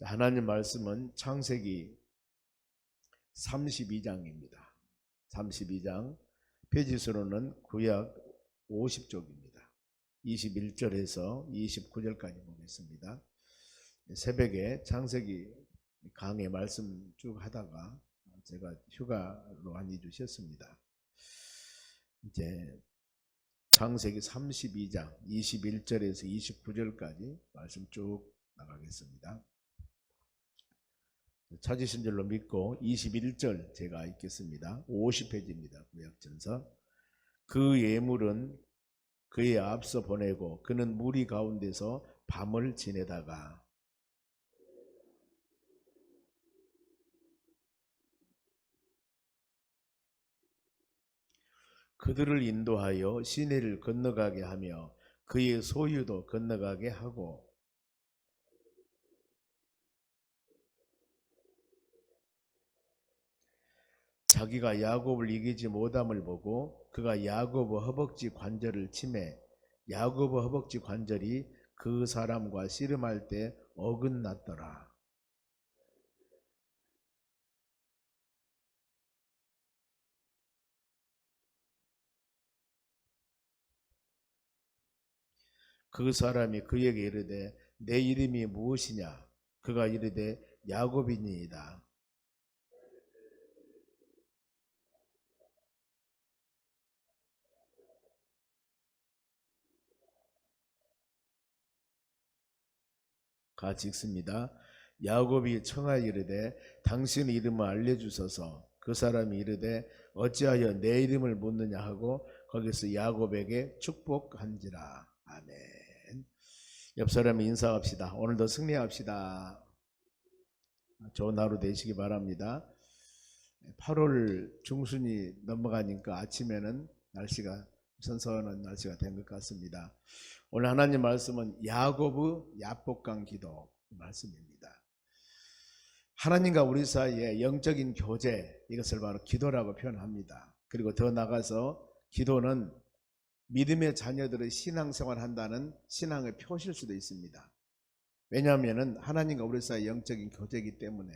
하나님 말씀은 창세기 32장입니다. 32장, 페이지수로는 구약 50쪽입니다. 21절에서 29절까지 보겠습니다. 새벽에 창세기 강의 말씀 쭉 하다가 제가 휴가로 한 2주 쉬었습니다. 이제 창세기 32장 21절에서 29절까지 말씀 쭉 나가겠습니다. 찾으신 줄로 믿고 21절 제가 읽겠습니다. 50페이지입니다. 구약전서. 그 예물은 그의 앞서 보내고 그는 무리 가운데서 밤을 지내다가 그들을 인도하여 시내를 건너가게 하며 그의 소유도 건너가게 하고 자기가 야곱을 이기지 못함을 보고 그가 야곱의 허벅지 관절을 치매 야곱의 허벅지 관절이 그 사람과 씨름할 때 어긋났더라. 그 사람이 그에게 이르되 내 이름이 무엇이냐? 그가 이르되 야곱이니이다. 같이 읽습니다. 야곱이 청하여 이르되 당신의 이름을 알려주소서. 그 사람이 이르되 어찌하여 내 이름을 묻느냐 하고 거기서 야곱에게 축복한지라. 아멘. 옆 사람이 인사합시다. 오늘도 승리합시다. 좋은 하루 되시기 바랍니다. 8월 중순이 넘어가니까 아침에는 날씨가 선선한 날씨가 된 것 같습니다. 오늘 하나님 말씀은 야곱의 야복강 기도 말씀입니다. 하나님과 우리 사이에 영적인 교제, 이것을 바로 기도라고 표현합니다. 그리고 더 나가서 기도는 믿음의 자녀들의 신앙생활을 한다는 신앙의 표시일 수도 있습니다. 왜냐하면 하나님과 우리 사이에 영적인 교제이기 때문에.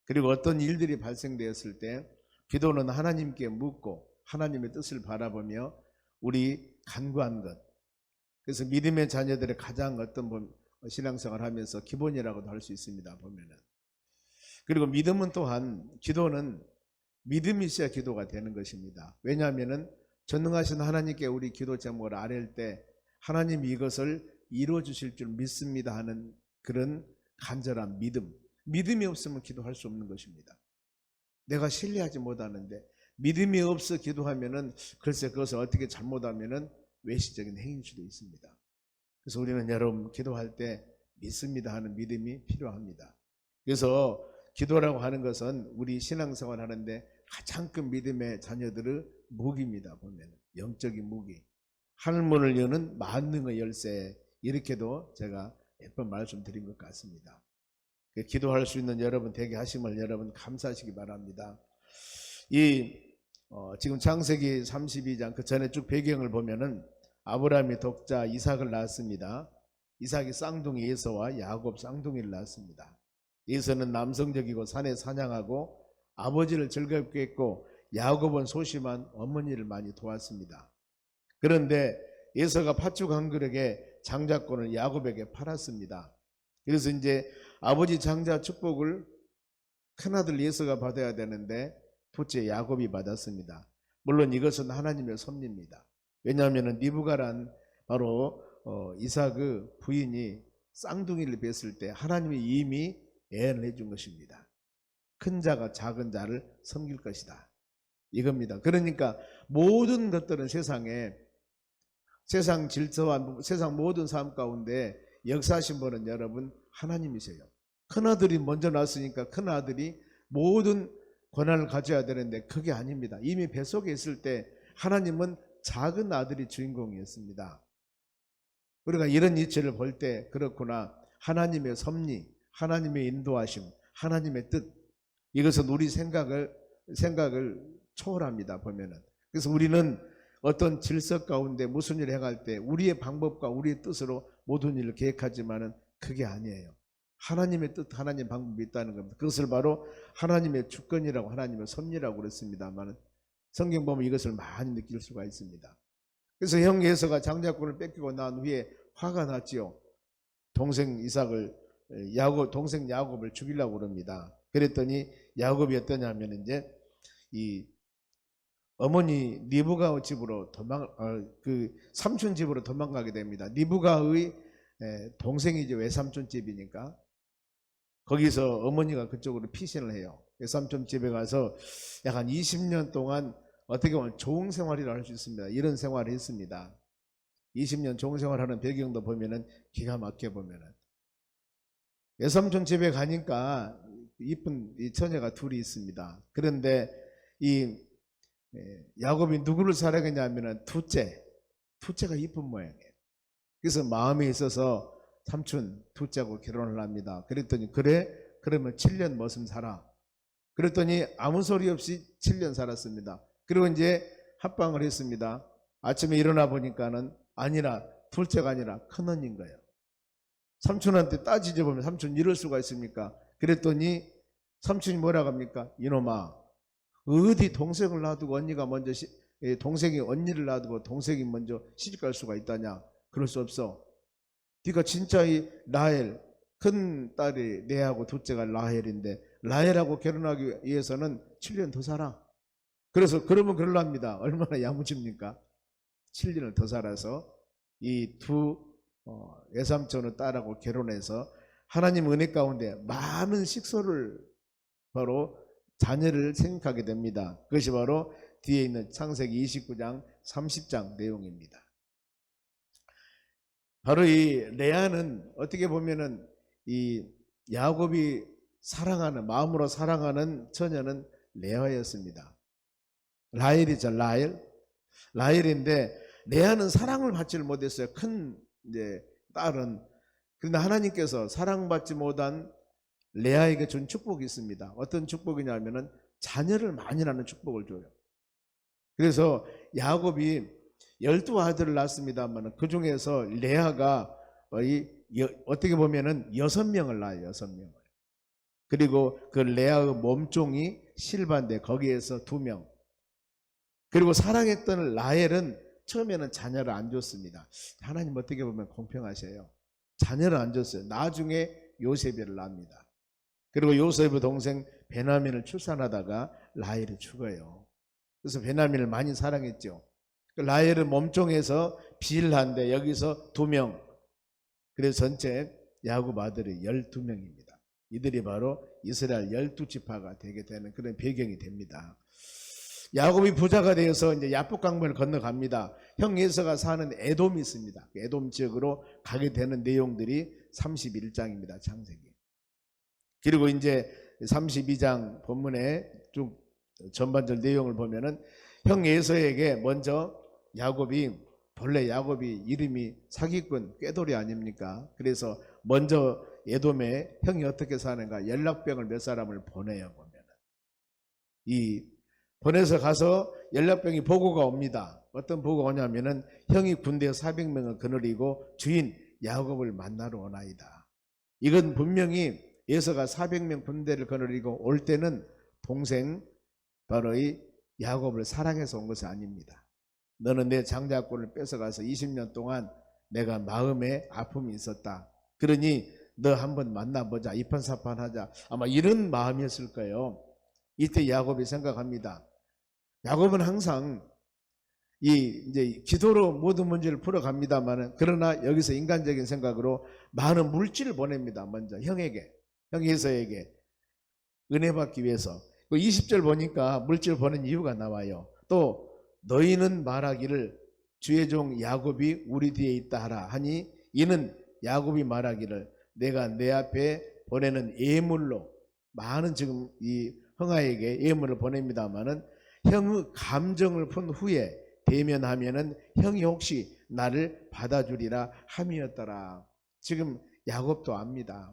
그리고 어떤 일들이 발생되었을 때 기도는 하나님께 묻고 하나님의 뜻을 바라보며 우리 간구한 것. 그래서 믿음의 자녀들의 가장 어떤 신앙생활을 하면서 기본이라고도 할 수 있습니다. 보면은. 그리고 믿음은 또한 기도는 믿음이 있어야 기도가 되는 것입니다. 왜냐하면 전능하신 하나님께 우리 기도 제목을 아뢰일 때 하나님이 이것을 이루어 주실 줄 믿습니다 하는 그런 간절한 믿음. 믿음이 없으면 기도할 수 없는 것입니다. 내가 신뢰하지 못하는데 믿음이 없어 기도하면은 글쎄 그것을 어떻게 잘못하면은 외식적인 행위일 수도 있습니다. 그래서 우리는 여러분 기도할 때 믿습니다 하는 믿음이 필요합니다. 그래서 기도라고 하는 것은 우리 신앙생활 하는데 가장 큰 믿음의 자녀들의 무기입니다. 보면 영적인 무기. 하늘문을 여는 만능의 열쇠, 이렇게도 제가 몇 번 말씀드린 것 같습니다. 기도할 수 있는 여러분 되게 하심을 여러분 감사하시기 바랍니다. 지금 창세기 32장 그 전에 쭉 배경을 보면은 아브라함이 독자 이삭을 낳았습니다. 이삭이 쌍둥이 에서와 야곱 쌍둥이를 낳았습니다. 에서는 남성적이고 산에 사냥하고 아버지를 즐겁게 했고 야곱은 소심한 어머니를 많이 도왔습니다. 그런데 에서가 팥죽 한 그릇에 장자권을 야곱에게 팔았습니다. 그래서 이제 아버지 장자 축복을 큰아들 에서가 받아야 되는데 둘째 야곱이 받았습니다. 물론 이것은 하나님의 섭리입니다. 왜냐하면 리브가란 바로 이삭의 부인이 쌍둥이를 뵀을 때 하나님이 이미 예언을 해준 것입니다. 큰 자가 작은 자를 섬길 것이다. 이겁니다. 그러니까 모든 것들은 세상 질서와 세상 모든 삶 가운데 역사하신 분은 여러분 하나님이세요. 큰아들이 먼저 낳았으니까 큰아들이 모든 권한을 가져야 되는데 그게 아닙니다. 이미 뱃속에 있을 때 하나님은 작은 아들이 주인공이었습니다. 우리가 이런 이치를 볼 때 그렇구나. 하나님의 섭리, 하나님의 인도하심, 하나님의 뜻, 이것은 우리 생각을 초월합니다. 보면은. 그래서 우리는 어떤 질서 가운데 무슨 일을 해갈 때 우리의 방법과 우리의 뜻으로 모든 일을 계획하지만은 그게 아니에요. 하나님의 뜻, 하나님의 방법이 있다는 겁니다. 그것을 바로 하나님의 주권이라고, 하나님의 섭리라고 그랬습니다만 성경 보면 이것을 많이 느낄 수가 있습니다. 그래서 형 에서가 장자권을 뺏기고 난 후에 화가 났지요. 동생 이삭을, 동생 야곱을 죽이려고 그럽니다. 그랬더니 야곱이 어떠냐면 이제 이 어머니 리브가 집으로 그 삼촌 집으로 도망가게 됩니다. 리브가의 동생이죠. 외삼촌 집이니까. 거기서 어머니가 그쪽으로 피신을 해요. 외삼촌 집에 가서 약 한 20년 동안 어떻게 보면 좋은 생활이라 할 수 있습니다. 이런 생활을 했습니다. 20년 좋은 생활하는 배경도 보면은 기가 막혀 보면은 외삼촌 집에 가니까 이쁜 이 처녀가 둘이 있습니다. 그런데 이 야곱이 누구를 사랑했냐면은 둘째가 이쁜 모양이에요. 그래서 마음에 있어서 삼촌 둘째하고 결혼을 합니다. 그랬더니 그래? 그러면 7년 머슴 살아. 그랬더니 아무 소리 없이 7년 살았습니다. 그리고 이제 합방을 했습니다. 아침에 일어나 보니까는 둘째가 아니라 큰언니인 거예요. 삼촌한테 따지자 보면 삼촌 이럴 수가 있습니까? 그랬더니 삼촌이 뭐라고 합니까? 이놈아, 어디 동생을 놔두고 언니가 먼저 동생이 언니를 놔두고 동생이 먼저 시집갈 수가 있다냐? 그럴 수 없어. 네가 진짜 이 라헬, 큰 딸이 레아하고 둘째가 라헬인데 라헬하고 결혼하기 위해서는 7년 더 살아. 그래서 그러면 그럴랍니다. 얼마나 야무집니까? 7년을 더 살아서 이 두 외삼촌의 딸하고 결혼해서 하나님 은혜 가운데 많은 식소를 바로 자녀를 생각하게 됩니다. 그것이 바로 뒤에 있는 창세기 29장 30장 내용입니다. 바로 이 레아는 어떻게 보면은 이 야곱이 사랑하는, 마음으로 사랑하는 처녀는 레아였습니다. 라헬이죠. 라헬인데 레아는 사랑을 받지를 못했어요. 큰 이제 딸은. 그런데 하나님께서 사랑받지 못한 레아에게 준 축복이 있습니다. 어떤 축복이냐면은 자녀를 많이 낳는 축복을 줘요. 그래서 야곱이 12아들을 낳았습니다만 그 중에서 레아가 어떻게 보면은 6명을 낳아요. 6명을. 그리고 그 레아의 몸종이 실바인데 거기에서 2명. 그리고 사랑했던 라헬은 처음에는 자녀를 안 줬습니다. 하나님 어떻게 보면 공평하셔요. 자녀를 안 줬어요. 나중에 요셉을 낳습니다. 그리고 요셉의 동생 베냐민을 출산하다가 라헬이 죽어요. 그래서 베냐민을 많이 사랑했죠. 라헬은 몸종에서 빌한데 여기서 2명. 그래서 전체 야곱 아들이 12명입니다. 이들이 바로 이스라엘 12지파가 되게 되는 그런 배경이 됩니다. 야곱이 부자가 되어서 이제 야복강물을 건너갑니다. 형 에서가 사는 에돔이 있습니다. 에돔 지역으로 가게 되는 내용들이 31장입니다. 창세기. 그리고 이제 32장 본문에 쭉 전반적 내용을 보면은 형 에서에게 먼저 본래 야곱이 이름이 사기꾼 꾀돌이 아닙니까? 그래서 먼저 에돔에 형이 어떻게 사는가 연락병을 몇 사람을 보내요. 보면은 보내서 가서 연락병이 보고가 옵니다. 어떤 보고가 오냐면은 형이 군대 400명을 거느리고 주인 야곱을 만나러 오나이다. 이건 분명히 에서가 400명 군대를 거느리고 올 때는 동생 바로 이 야곱을 사랑해서 온 것이 아닙니다. 너는 내 장자권을 뺏어가서 20년 동안 내가 마음에 아픔이 있었다. 그러니 너 한번 만나보자. 이판사판하자. 아마 이런 마음이었을 거예요. 이때 야곱이 생각합니다. 야곱은 항상 이제 기도로 모든 문제를 풀어갑니다만 그러나 여기서 인간적인 생각으로 많은 물질을 보냅니다. 먼저 형 에서에게 은혜 받기 위해서. 20절 보니까 물질 보낸 이유가 나와요. 또 너희는 말하기를 주의 종 야곱이 우리 뒤에 있다 하라 하니 이는 야곱이 말하기를 내가 내 앞에 보내는 예물로 많은 지금 이 형아에게 예물을 보냅니다마는 형의 감정을 푼 후에 대면하면은 형이 혹시 나를 받아주리라 함이었더라. 지금 야곱도 압니다.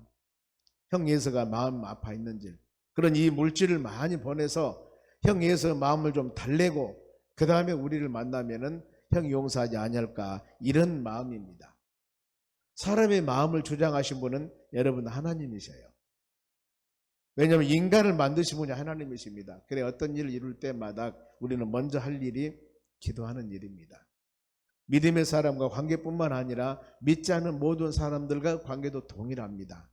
형 에서가 마음 아파 있는지. 그런 이 물질을 많이 보내서 형 에서 마음을 좀 달래고 그 다음에 우리를 만나면은 형이 용서하지 아니할까 이런 마음입니다. 사람의 마음을 주장하신 분은 여러분 하나님이셔요. 왜냐하면 인간을 만드신 분이 하나님이십니다. 그래 어떤 일을 이룰 때마다 우리는 먼저 할 일이 기도하는 일입니다. 믿음의 사람과 관계뿐만 아니라 믿지 않는 모든 사람들과 관계도 동일합니다.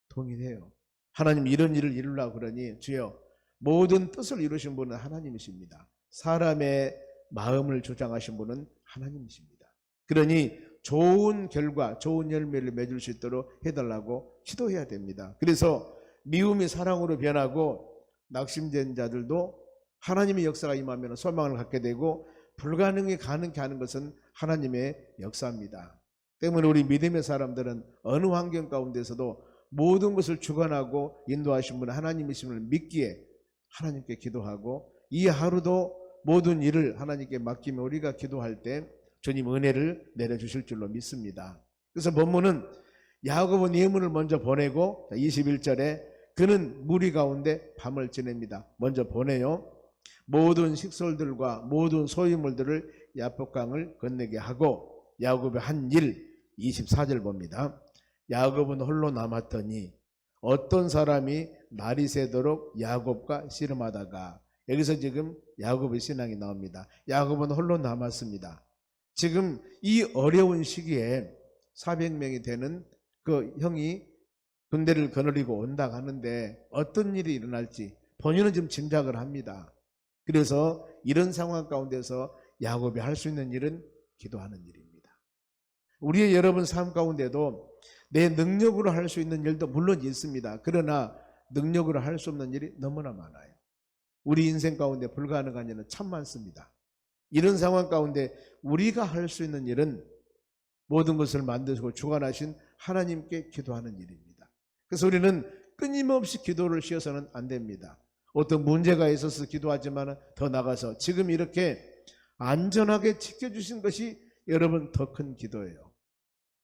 동일해요. 하나님 이런 일을 이루려고 그러니 주여 모든 뜻을 이루신 분은 하나님이십니다. 사람의 마음을 주장하신 분은 하나님이십니다. 그러니 좋은 결과, 좋은 열매를 맺을 수 있도록 해달라고 기도해야 됩니다. 그래서 미움이 사랑으로 변하고 낙심된 자들도 하나님의 역사가 임하면 소망을 갖게 되고 불가능이 가능케 하는 것은 하나님의 역사입니다. 때문에 우리 믿음의 사람들은 어느 환경 가운데서도 모든 것을 주관하고 인도하신 분은 하나님이심을 믿기에 하나님께 기도하고 이 하루도 모든 일을 하나님께 맡기며 우리가 기도할 때 주님 은혜를 내려주실 줄로 믿습니다. 그래서 본문은 야고보는 예물을 먼저 보내고 21절에 그는 무리 가운데 밤을 지냅니다. 먼저 보내요. 모든 식솔들과 모든 소유물들을 야복강을 건너게 하고 야곱의 한 일 24절 봅니다. 야곱은 홀로 남았더니 어떤 사람이 날이 새도록 야곱과 씨름하다가 여기서 지금 야곱의 신앙이 나옵니다. 야곱은 홀로 남았습니다. 지금 이 어려운 시기에 400명이 되는 그 형이 군대를 거느리고 온다고 하는데 어떤 일이 일어날지 본인은 지금 짐작을 합니다. 그래서 이런 상황 가운데서 야곱이 할 수 있는 일은 기도하는 일입니다. 우리의 여러분 삶 가운데도 내 능력으로 할 수 있는 일도 물론 있습니다. 그러나 능력으로 할 수 없는 일이 너무나 많아요. 우리 인생 가운데 불가능한 일은 참 많습니다. 이런 상황 가운데 우리가 할 수 있는 일은 모든 것을 만드시고 주관하신 하나님께 기도하는 일입니다. 그래서 우리는 끊임없이 기도를 쉬어서는 안 됩니다. 어떤 문제가 있어서 기도하지만 더 나가서 지금 이렇게 안전하게 지켜주신 것이 여러분 더 큰 기도예요.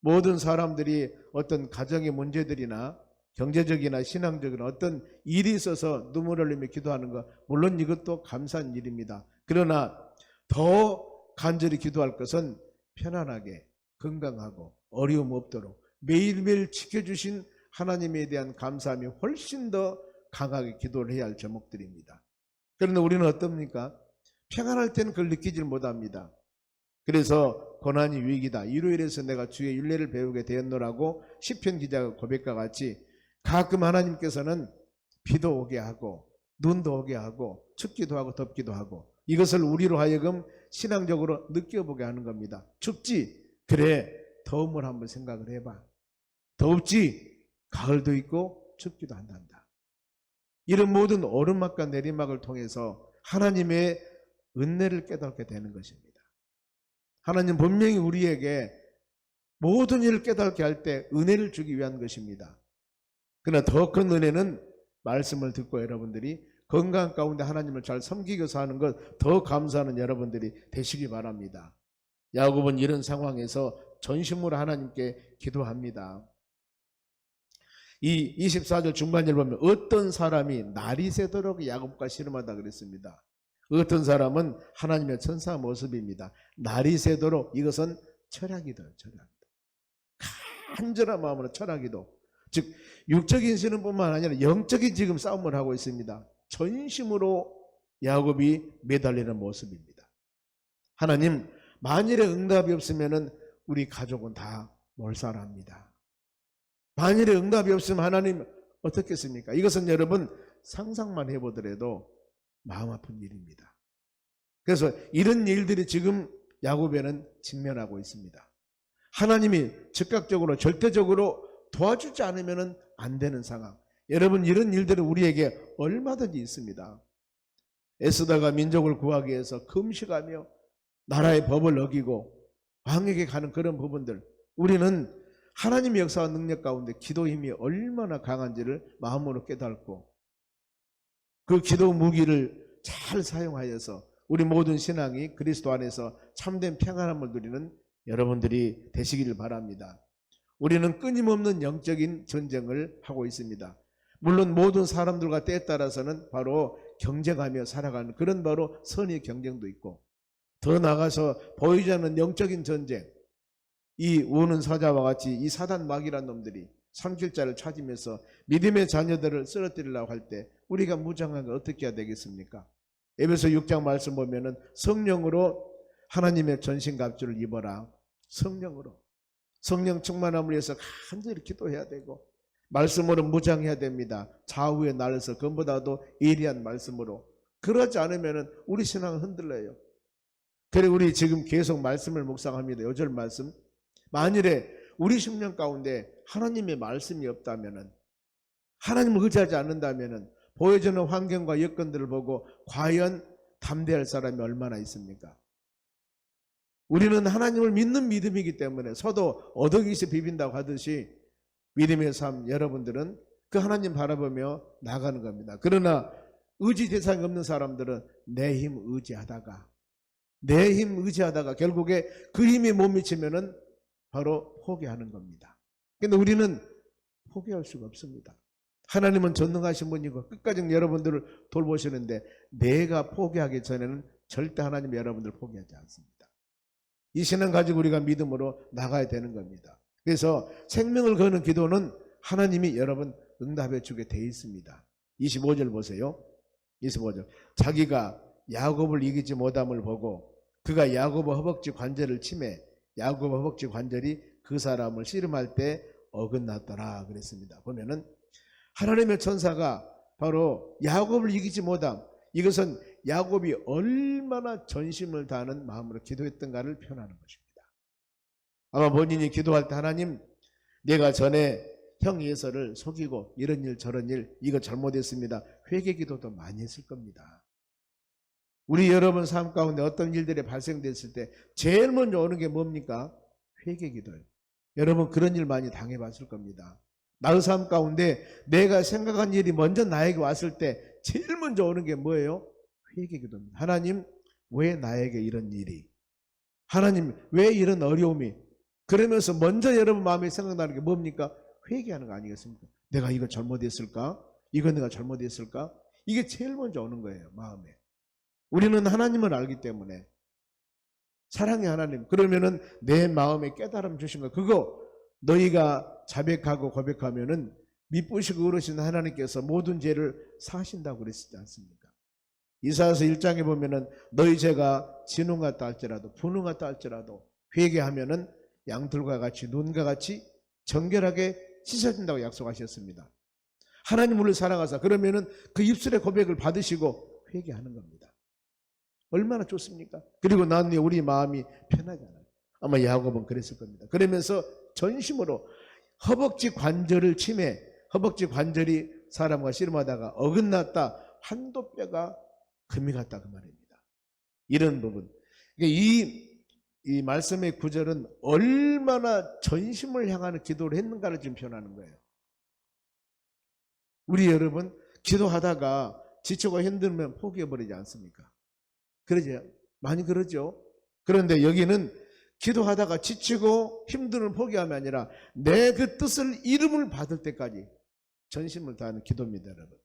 모든 사람들이 어떤 가정의 문제들이나 경제적이나 신앙적인 어떤 일이 있어서 눈물을 흘리며 기도하는 것 물론 이것도 감사한 일입니다. 그러나 더 간절히 기도할 것은 편안하게 건강하고 어려움 없도록 매일매일 지켜주신 하나님에 대한 감사함이 훨씬 더 강하게 기도를 해야 할 제목들입니다. 그런데 우리는 어떻습니까? 평안할 때는 그걸 느끼질 못합니다. 그래서 고난이 위기다. 일요일에서 내가 주의 율례를 배우게 되었노라고 시편 기자가 고백과 같이 가끔 하나님께서는 비도 오게 하고 눈도 오게 하고 춥기도 하고 덥기도 하고 이것을 우리로 하여금 신앙적으로 느껴보게 하는 겁니다. 춥지? 그래 더움을 한번 생각을 해봐. 덥지? 가을도 있고 춥기도 한단다. 이런 모든 오르막과 내리막을 통해서 하나님의 은혜를 깨닫게 되는 것입니다. 하나님 분명히 우리에게 모든 일을 깨닫게 할 때 은혜를 주기 위한 것입니다. 그러나 더 큰 은혜는 말씀을 듣고 여러분들이 건강 가운데 하나님을 잘 섬기면서 하는 것 더 감사하는 여러분들이 되시기 바랍니다. 야곱은 이런 상황에서 전심으로 하나님께 기도합니다. 이 24절 중반절 보면 어떤 사람이 날이 새도록 야곱과 씨름하다 그랬습니다. 어떤 사람은 하나님의 천사 모습입니다. 날이 새도록 이것은 철학이다. 철학이다. 간절한 마음으로 철학이도 즉 육적인 신은뿐만 아니라 영적인 지금 싸움을 하고 있습니다. 전심으로 야곱이 매달리는 모습입니다. 하나님 만일에 응답이 없으면 우리 가족은 다 몰살합니다. 만일에 응답이 없으면 하나님 어떻겠습니까? 이것은 여러분 상상만 해보더라도 마음 아픈 일입니다. 그래서 이런 일들이 지금 야곱에는 직면하고 있습니다. 하나님이 즉각적으로 절대적으로 도와주지 않으면 안 되는 상황. 여러분 이런 일들은 우리에게 얼마든지 있습니다. 애쓰다가 민족을 구하기 위해서 금식하며 나라의 법을 어기고 왕에게 가는 그런 부분들 우리는 하나님의 역사와 능력 가운데 기도 힘이 얼마나 강한지를 마음으로 깨닫고 그 기도 무기를 잘 사용하여서 우리 모든 신앙이 그리스도 안에서 참된 평안함을 누리는 여러분들이 되시기를 바랍니다. 우리는 끊임없는 영적인 전쟁을 하고 있습니다. 물론 모든 사람들과 때에 따라서는 바로 경쟁하며 살아가는 그런 바로 선의 경쟁도 있고 더 나아가서 보이지 않는 영적인 전쟁 이 오는 사자와 같이 이 사단 마귀란 놈들이 삼킬자를 찾으면서 믿음의 자녀들을 쓰러뜨리려고 할 때 우리가 무장하게 어떻게 해야 되겠습니까? 에베소 6장 말씀 보면은 성령으로 하나님의 전신갑주를 입어라. 성령으로. 성령 충만함을 위해서 간절히 기도해야 되고 말씀으로 무장해야 됩니다. 좌우에 날려서 그보다도 예리한 말씀으로. 그러지 않으면 우리 신앙은 흔들려요. 그래 우리 지금 계속 말씀을 묵상합니다. 요절 말씀. 만일에 우리 심령 가운데 하나님의 말씀이 없다면, 하나님을 의지하지 않는다면 보여주는 환경과 여건들을 보고 과연 담대할 사람이 얼마나 있습니까? 우리는 하나님을 믿는 믿음이기 때문에 서도 어덕이시 비빈다고 하듯이 믿음의 삶, 여러분들은 그 하나님 바라보며 나가는 겁니다. 그러나 의지 대상이 없는 사람들은 내 힘 의지하다가 결국에 그 힘이 못 미치면은 바로 포기하는 겁니다. 근데 우리는 포기할 수가 없습니다. 하나님은 전능하신 분이고 끝까지 여러분들을 돌보시는데 내가 포기하기 전에는 절대 하나님 여러분들 포기하지 않습니다. 이 신앙 가지고 우리가 믿음으로 나가야 되는 겁니다. 그래서 생명을 거는 기도는 하나님이 여러분 응답해 주게 돼 있습니다. 25절 보세요. 25절. 자기가 야곱을 이기지 못함을 보고 그가 야곱의 허벅지 관절을 치매 야곱의 허벅지 관절이 그 사람을 씨름할 때 어긋났더라 그랬습니다. 보면은 하나님의 천사가 바로 야곱을 이기지 못함, 이것은 야곱이 얼마나 전심을 다하는 마음으로 기도했던가를 표현하는 것입니다. 아마 본인이 기도할 때 하나님 내가 전에 형 예서를 속이고 이런 일 저런 일 이거 잘못했습니다. 회개 기도도 많이 했을 겁니다. 우리 여러분 삶 가운데 어떤 일들이 발생됐을 때 제일 먼저 오는 게 뭡니까? 회개 기도예요. 여러분 그런 일 많이 당해봤을 겁니다. 나의 삶 가운데 내가 생각한 일이 먼저 나에게 왔을 때 제일 먼저 오는 게 뭐예요? 회개 기도입니다. 하나님 왜 나에게 이런 일이? 하나님 왜 이런 어려움이? 그러면서 먼저 여러분 마음에 생각나는 게 뭡니까? 회개하는 거 아니겠습니까? 내가 이거 잘못했을까? 이거 내가 잘못했을까? 이게 제일 먼저 오는 거예요. 마음에. 우리는 하나님을 알기 때문에 사랑의 하나님 그러면은 내 마음에 깨달음 주신 거 그거 너희가 자백하고 고백하면은 미쁘시고 의로우신 하나님께서 모든 죄를 사하신다고 그랬지 않습니까? 이사야서 1장에 보면은 너희 죄가 진홍 같다 할지라도 분홍 같다 할지라도 회개하면은 양털과 같이 눈과 같이 정결하게 씻어진다고 약속하셨습니다. 하나님 우리를 사랑하사 그러면은 그 입술의 고백을 받으시고 회개하는 겁니다. 얼마나 좋습니까? 그리고 난 뒤에 우리 마음이 편하잖아요. 아마 야곱은 그랬을 겁니다. 그러면서 전심으로 허벅지 관절을 치매 허벅지 관절이 사람과 씨름하다가 어긋났다. 한도 뼈가 금이 갔다 그 말입니다. 이런 부분. 이 말씀의 구절은 얼마나 전심을 향하는 기도를 했는가를 지금 표현하는 거예요. 우리 여러분 기도하다가 지치고 힘들면 포기해버리지 않습니까? 그러죠. 많이 그러죠. 그런데 여기는 기도하다가 지치고 힘든 포기함이 아니라 내 그 뜻을 이름을 받을 때까지 전심을 다하는 기도입니다, 여러분.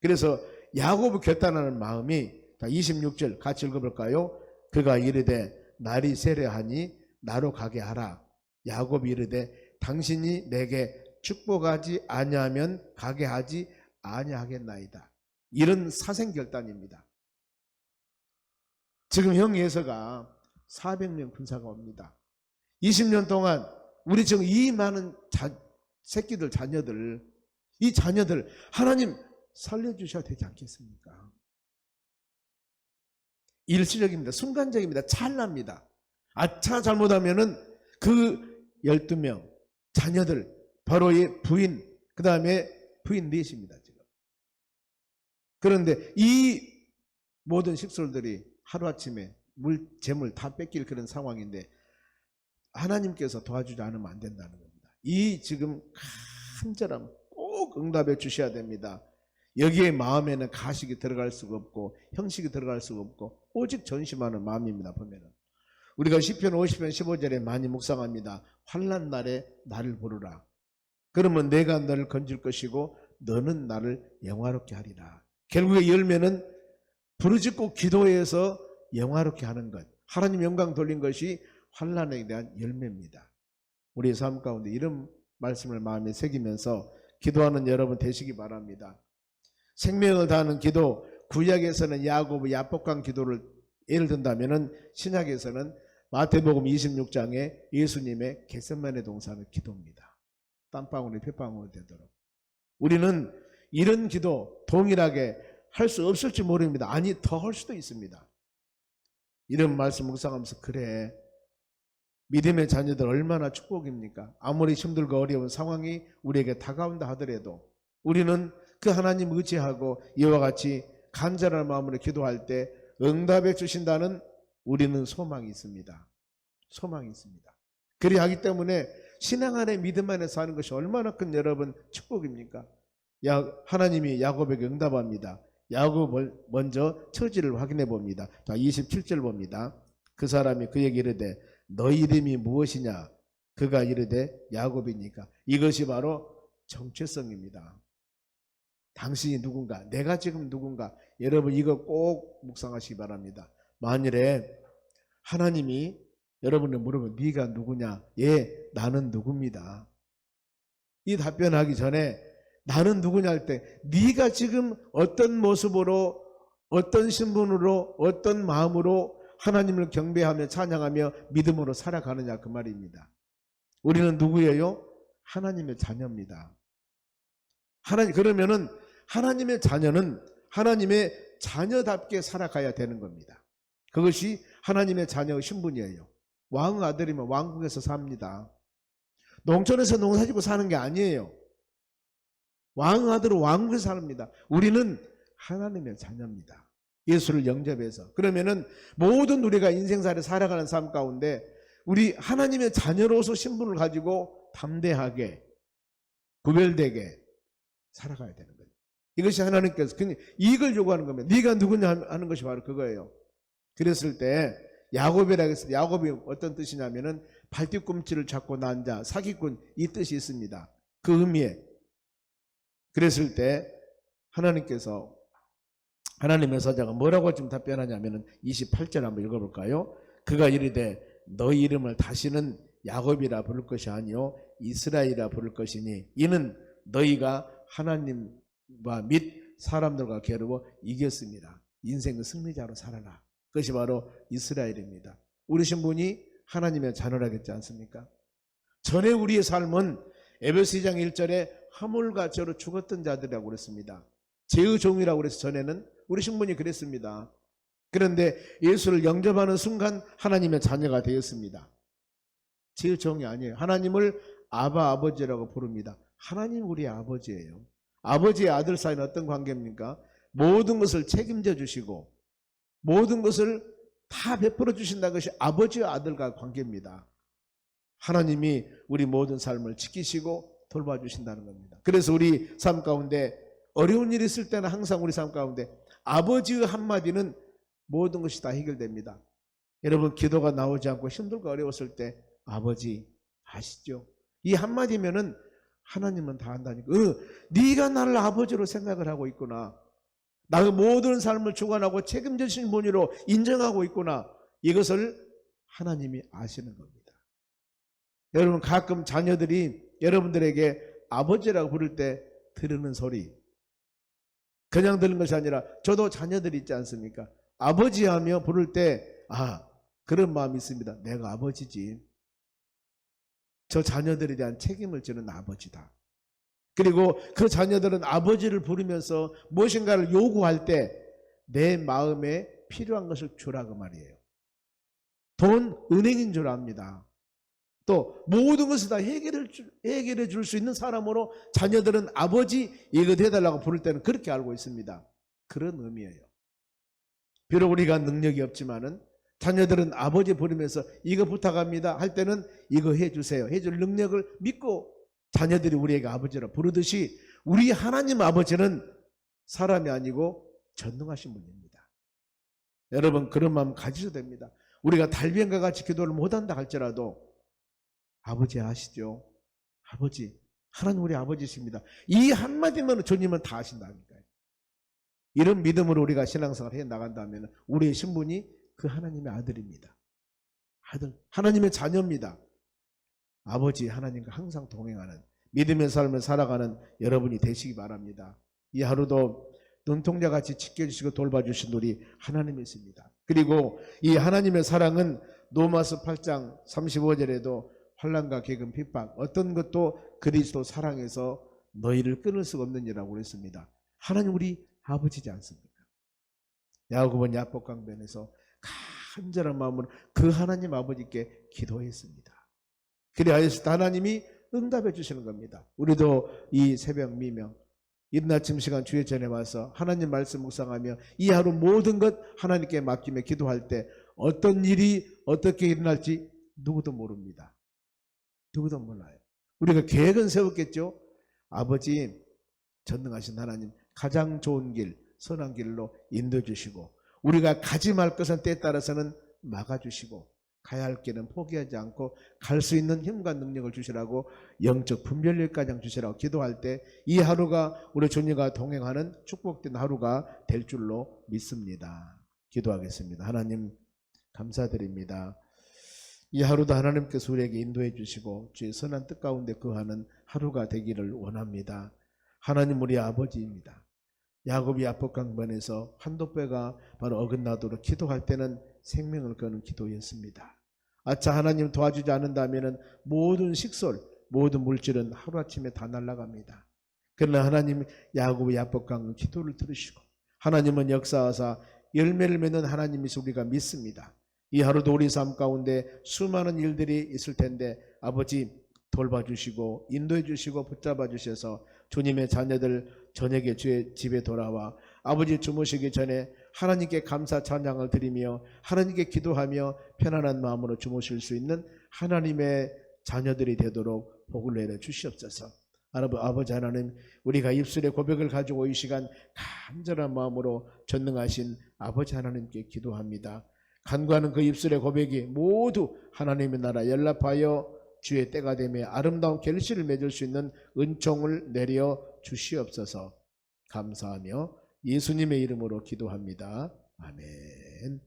그래서 야곱을 결단하는 마음이 26절 같이 읽어볼까요? 그가 이르되 날이 세려하니 나로 가게 하라. 야곱이 이르되 당신이 내게 축복하지 아니하면 가게 하지 아니하겠나이다. 이런 사생결단입니다. 지금 형 예서가 400명 군사가 옵니다. 20년 동안 우리 지금 이 많은 새끼들 자녀들 이 자녀들 하나님 살려주셔야 되지 않겠습니까? 일시적입니다. 순간적입니다. 찰나입니다. 아차 잘못하면은 그 12명 자녀들 바로 이 부인 그 다음에 부인 넷입니다. 지금. 그런데 이 모든 식솔들이 하루아침에 재물 다 뺏길 그런 상황인데 하나님께서 도와주지 않으면 안 된다는 겁니다. 이 지금 간절함 꼭 응답해 주셔야 됩니다. 여기에 마음에는 가식이 들어갈 수가 없고 형식이 들어갈 수가 없고 오직 전심하는 마음입니다. 보면은 우리가 시편 50편 15절에 많이 묵상합니다. 환난 날에 나를 부르라. 그러면 내가 너를 건질 것이고 너는 나를 영화롭게 하리라. 결국의 열매는 부르짖고 기도해서 영화롭게 하는 것. 하나님 영광 돌린 것이 환난에 대한 열매입니다. 우리의 삶 가운데 이런 말씀을 마음에 새기면서 기도하는 여러분 되시기 바랍니다. 생명을 다하는 기도, 구약에서는 야고보 야복강 기도를 예를 든다면은 신약에서는 마태복음 26장에 예수님의 겟세마네 동산의 기도입니다. 땀방울이 핏방울이 되도록. 우리는 이런 기도 동일하게 할 수 없을지 모릅니다. 아니, 더 할 수도 있습니다. 이런 말씀 묵상하면서 그래, 믿음의 자녀들 얼마나 축복입니까? 아무리 힘들고 어려운 상황이 우리에게 다가온다 하더라도 우리는 그 하나님 의지하고 이와 같이 간절한 마음으로 기도할 때 응답해 주신다는 우리는 소망이 있습니다. 소망이 있습니다. 그리 하기 때문에 신앙 안에 믿음 안에 사는 것이 얼마나 큰 여러분 축복입니까? 하나님이 야곱에게 응답합니다. 야곱을 먼저 처지를 확인해 봅니다. 자, 27절 봅니다. 그 사람이 그에게 이르되 너희 이름이 무엇이냐? 그가 이르되 야곱이니까. 이것이 바로 정체성입니다. 당신이 누군가, 내가 지금 누군가. 여러분 이거 꼭 묵상하시기 바랍니다. 만일에 하나님이 여러분을 물으면 네가 누구냐? 예, 나는 누굽니다. 이 답변하기 전에 나는 누구냐 할 때 네가 지금 어떤 모습으로, 어떤 신분으로, 어떤 마음으로 하나님을 경배하며 찬양하며 믿음으로 살아가느냐 그 말입니다. 우리는 누구예요? 하나님의 자녀입니다. 그러면은 하나님의 자녀는 하나님의 자녀답게 살아가야 되는 겁니다. 그것이 하나님의 자녀의 신분이에요. 왕 아들이면 왕국에서 삽니다. 농촌에서 농사짓고 사는 게 아니에요. 왕 아들은 왕국에서 삽니다. 우리는 하나님의 자녀입니다. 예수를 영접해서. 그러면은 모든 우리가 인생살이 살아가는 삶 가운데 우리 하나님의 자녀로서 신분을 가지고 담대하게 구별되게 살아가야 되는 거예요. 이것이 하나님께서 이익을 요구하는 겁니다. 네가 누구냐 하는 것이 바로 그거예요. 그랬을 때 야곱이라고 했을 때 야곱이 어떤 뜻이냐면은 발뒤꿈치를 잡고 난 자, 사기꾼 이 뜻이 있습니다. 그 의미에. 그랬을 때 하나님께서 하나님의 사자가 뭐라고 지금 답변하냐면은 28절 한번 읽어볼까요? 그가 이르되 너희 이름을 다시는 야곱이라 부를 것이 아니요 이스라엘이라 부를 것이니 이는 너희가 하나님과 및 사람들과 겨루어 이겼습니다. 인생의 승리자로 살아라. 그것이 바로 이스라엘입니다. 우리 신분이 하나님의 자녀라겠지 않습니까? 전에 우리의 삶은 에베소 2장 1절에 화물과 저로 죽었던 자들이라고 그랬습니다. 죄의 종이라고 그래서 전에는 우리 신분이 그랬습니다. 그런데 예수를 영접하는 순간 하나님의 자녀가 되었습니다. 죄의 종이 아니에요. 하나님을 아버지라고 부릅니다. 하나님 우리의 아버지예요. 아버지의 아들 사이는 어떤 관계입니까? 모든 것을 책임져 주시고 모든 것을 다 베풀어 주신다는 것이 아버지와 아들과 관계입니다. 하나님이 우리 모든 삶을 지키시고 돌봐주신다는 겁니다. 그래서 우리 삶 가운데 어려운 일이 있을 때는 항상 우리 삶 가운데 아버지의 한마디는 모든 것이 다 해결됩니다. 여러분 기도가 나오지 않고 힘들고 어려웠을 때 아버지 아시죠? 이 한마디면은 하나님은 다 한다니까. 네가 나를 아버지로 생각을 하고 있구나. 나의 모든 삶을 주관하고 책임져 주신 분으로 인정하고 있구나. 이것을 하나님이 아시는 겁니다. 여러분 가끔 자녀들이 여러분들에게 아버지라고 부를 때 들으는 소리 그냥 들은 것이 아니라 저도 자녀들이 있지 않습니까? 아버지 하며 부를 때 그런 마음이 있습니다. 내가 아버지지. 저 자녀들에 대한 책임을 지는 아버지다. 그리고 그 자녀들은 아버지를 부르면서 무엇인가를 요구할 때 내 마음에 필요한 것을 주라고 말이에요. 돈, 은행인 줄 압니다. 또 모든 것을 다 해결해 줄 수 있는 사람으로 자녀들은 아버지 이거 해달라고 부를 때는 그렇게 알고 있습니다. 그런 의미예요. 비록 우리가 능력이 없지만은 자녀들은 아버지 부르면서 이거 부탁합니다 할 때는 이거 해주세요. 해줄 능력을 믿고 자녀들이 우리에게 아버지라 부르듯이 우리 하나님 아버지는 사람이 아니고 전능하신 분입니다. 여러분 그런 마음 가지셔야 됩니다. 우리가 달변과 같이 기도를 못한다 할지라도 아버지 아시죠? 아버지, 하나님 우리 아버지십니다. 이 한마디면 주님은 다 아신다니까요. 이런 믿음으로 우리가 신앙생활을 해 나간다면 우리의 신분이 그 하나님의 아들입니다. 아들, 하나님의 자녀입니다. 아버지 하나님과 항상 동행하는 믿음의 삶을 살아가는 여러분이 되시기 바랍니다. 이 하루도 눈동자같이 지켜주시고 돌봐주신 우리 하나님이 있습니다. 그리고 이 하나님의 사랑은 로마서 8장 35절에도 환난과 기근 핍박 어떤 것도 그리스도 사랑에서 너희를 끊을 수가 없느니라고 그랬습니다. 하나님 우리 아버지지 않습니까? 야고보는 야복강변에서 간절한 마음으로 그 하나님 아버지께 기도했습니다. 그리하여서 하나님이 응답해 주시는 겁니다. 우리도 이 새벽 미명 이른 아침 시간 주의 전에 와서 하나님 말씀 묵상하며 이 하루 모든 것 하나님께 맡기며 기도할 때 어떤 일이 어떻게 일어날지 누구도 모릅니다. 누구도 몰라요. 우리가 계획은 세웠겠죠. 아버지 전능하신 하나님 가장 좋은 길 선한 길로 인도해 주시고 우리가 가지 말 것은 때에 따라서는 막아주시고 가야 할 길은 포기하지 않고 갈 수 있는 힘과 능력을 주시라고 영적 분별력까지 주시라고 기도할 때 이 하루가 우리 주님과 동행하는 축복된 하루가 될 줄로 믿습니다. 기도하겠습니다. 하나님 감사드립니다. 이 하루도 하나님께서 우리에게 인도해 주시고 주의 선한 뜻 가운데 거하는 하루가 되기를 원합니다. 하나님 우리 아버지입니다. 야곱이 야복강변에서 한도 뼈가 바로 어긋나도록 기도할 때는 생명을 거는 기도였습니다. 아차 하나님 도와주지 않는다면 모든 식솔 모든 물질은 하루아침에 다 날아갑니다. 그러나 하나님 야곱의 야복강 기도를 들으시고 하나님은 역사하사 열매를 맺는 하나님이시 우리가 믿습니다. 이 하루도 우리 삶 가운데 수많은 일들이 있을 텐데 아버지 돌봐주시고 인도해 주시고 붙잡아 주셔서 주님의 자녀들 저녁에 주의 집에 돌아와 아버지 주무시기 전에 하나님께 감사 찬양을 드리며 하나님께 기도하며 편안한 마음으로 주무실 수 있는 하나님의 자녀들이 되도록 복을 내려 주시옵소서. 아버지 하나님 우리가 입술의 고백을 가지고 이 시간 간절한 마음으로 전능하신 아버지 하나님께 기도합니다. 간구하는 그 입술의 고백이 모두 하나님의 나라 연락하여 주의 때가 되며 아름다운 결실을 맺을 수 있는 은총을 내려 주시옵소서. 감사하며 예수님의 이름으로 기도합니다. 아멘.